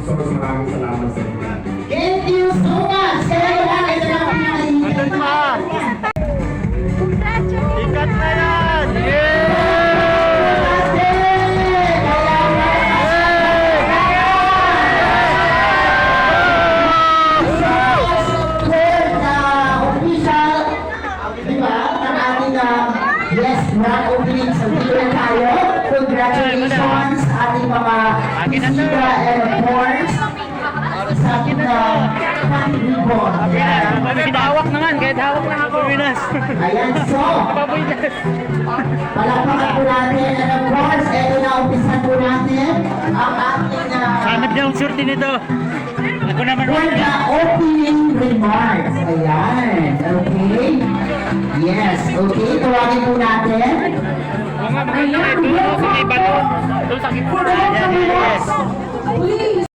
Maraming salamat sa inyo. Thank you so much! Kaya lang, ito na ang pinakalimutan. Andun pa! Ikat na yan! Yes, grand opening sa dito na tayo. Congratulations sa ating mga bisita and of course sa ating ribbon. Hawak na nga, kahit hawak lang ako. Ayan, so palakpakan po natin and of course, eto na umpisan po natin ang ating Sanad niya ang surti nito. Ako naman. for the opening remarks. Ayan, okay? Yes, okay, tawagin po natin. Oo nga, maganda. Ito sa may balon. Ito sa may balon. Yes. Please.